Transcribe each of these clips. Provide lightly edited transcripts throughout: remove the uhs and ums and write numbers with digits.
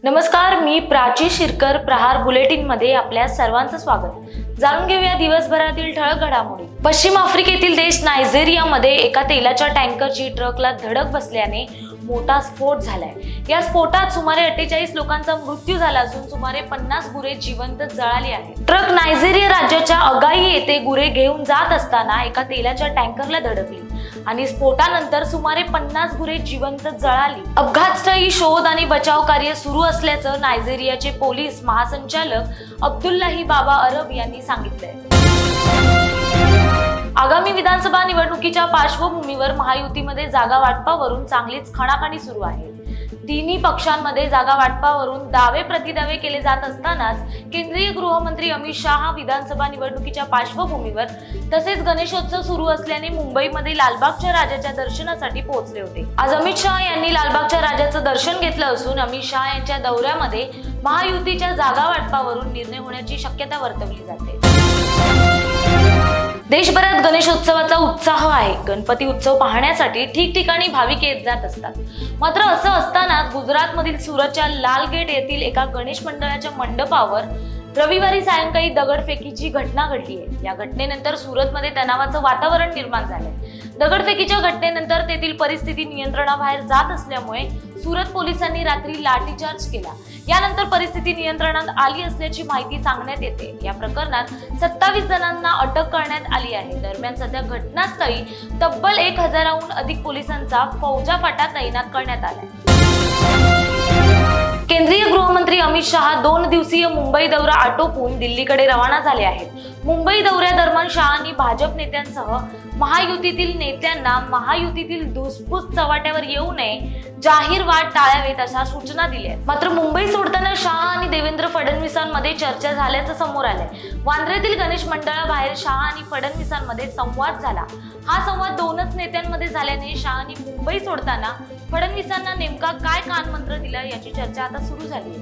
नमस्कार, मी प्राची शिरकर. प्रहार बुलेटिन मध्ये आपल्या सर्वांचं स्वागत. जाणून घेऊया दिवसभरातील ठळक घडामोडी. पश्चिम आफ्रिकेतील देश नायजेरियामध्ये एका तेलाच्या टँकरची ट्रकला धडक बसल्याने मोठा स्फोट झालाय. या स्फोटात सुमारे 48 लोकांचा मृत्यू झाला असून सुमारे 50 गुरे जिवंत जळाली आहेत. ट्रक नायजेरिया राज्याच्या अगाई येथे गुरे घेऊन जात असताना एका तेलाच्या टँकरला धडकली आणि स्फोटानंतर सुमारे 50 गुरे जिवंत जळाली. अपघातस्थळी शोध आणि बचाव कार्य सुरू असल्याचं नायजेरियाचे पोलीस महासंचालक अब्दुल्लाही बाबा अरब यांनी सांगितलंय. आगामी विधानसभा निवडणुकीच्या पार्श्वभूमीवर महायुतीमध्ये जागा वाटपावरून चांगलीच खणाखणी सुरू आहे. तिन्ही पक्षांमध्ये जागा वाटपावरून दावे प्रतिदावे केले जात असतानाच केंद्रीय गृहमंत्री अमित शाह विधानसभा निवडणुकीच्या पार्श्वभूमीवर तसेच गणेशोत्सव सुरू असल्याने मुंबईमध्ये लालबागच्या राजाच्या दर्शनासाठी पोहोचले होते. आज अमित शाह यांनी लालबागच्या राजाचं दर्शन घेतलं असून अमित शाह यांच्या दौऱ्यामध्ये महायुतीच्या जागा वाटपावरून निर्णय होण्याची शक्यता वर्तवली जाते. देशभरात गणेशोत्सवाचा उत्साह आहे. गणपती उत्सव पाहण्यासाठी ठिकठिकाणी भाविक येत जात असतात. मात्र असं असतानाच गुजरातमधील सुरतच्या लाल गेट येथील एका गणेश मंडळाच्या मंडपावर रविवारी सायंकाळी दगडफेकीची घटना घडली आहे. या घटनेनंतर सुरतमध्ये तणावाचं वातावरण निर्माण झालंय. दगडफेकीच्या घटनेनंतर तेथील परिस्थिती नियंत्रणाबाहेर जात असल्यामुळे सुरत पोलिसांनी रात्री लाठीचार्ज केला. यानंतर परिस्थिती नियंत्रणात आली असल्याची माहिती सांगण्यात येते. या प्रकरणात 27 जणांना अटक करण्यात आली आहे. दरम्यान सध्या घटनास्थळी तब्बल 1000हून अधिक पोलिसांचा फौजाफाटा तैनात करण्यात आलाय. केंद्रीय गृहमंत्री अमित शाह 2 दिवसीय मुंबई दौरा आटोपून दिल्लीकडे रवाना झाले आहेत. मुंबई दौऱ्यादरम्यान शहांनी भाजप नेत्यांसह महायुतीतील नेत्यांना महायुतीतील धुसफूस चव्हाट्यावर येऊ नये, जाहीर वाद टाळावेत अशा सूचना दिल्या. मात्र मुंबई सोडताना शाह आणि देवेंद्र फडणवीसांमध्ये चर्चा झाल्याचं समोर आलंय. वांद्र्यातील गणेश मंडळाबाहेर शाह आणि फडणवीसांमध्ये संवाद झाला. हा संवाद दोनच नेत्यांमध्ये झाल्याने शहांनी मुंबई सोडताना फडणवीसांना नेमका काय कानमंत्र दिला याची चर्चा आता सुरू झाली.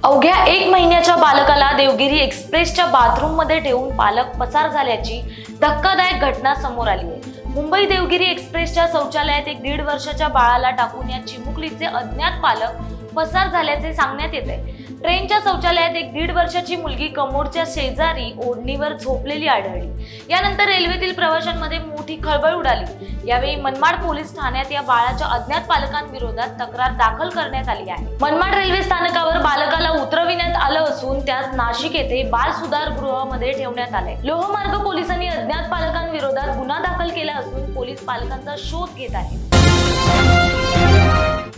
अवघ्या 1 महिन्याच्या बालकाला देवगिरी एक्सप्रेसच्या बाथरूममध्ये ठेवून पालक पसार झाल्याची धक्कादायक घटना समोर आली आहे. मुंबई देवगिरी एक्सप्रेसच्या शौचालयात एक 1.5 वर्षाच्या बाळाला टाकून या चिमुकलीचे अज्ञात पालक पसार झाल्याचे सांगण्यात येत आहे. ट्रेनच्या शौचालयात एक 1.5 वर्षाची मुलगी कमोडच्या शेजारी ओढणीवर झोपलेली आढळली. यानंतर रेल्वेतील प्रवाशांमध्ये मोठी खळबळ उडाली. यावेळी मनमाड पोलीस ठाण्यात या बाळाच्या अज्ञात पालकांविरोधात तक्रार दाखल करण्यात आली आहे. मनमाड रेल्वे स्थानकावर बालकाला उतरविण्यात आलं असून त्यास नाशिक येथे बाल सुधार गृहामध्ये ठेवण्यात आले. लोहमार्ग पोलिसांनी अज्ञात पालकांविरोधात गुन्हा दाखल केला असून पोलीस पालकांचा शोध घेत आहेत.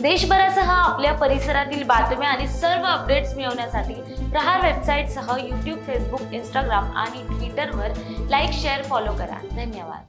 देशभरासह आपल्या परिसरातील बातम्या आणि सर्व अपडेट्स मिळवण्यासाठी प्रहार वेबसाईटसह YouTube, Facebook, Instagram आणि Twitterवर लाईक, शेअर, फॉलो करा. धन्यवाद.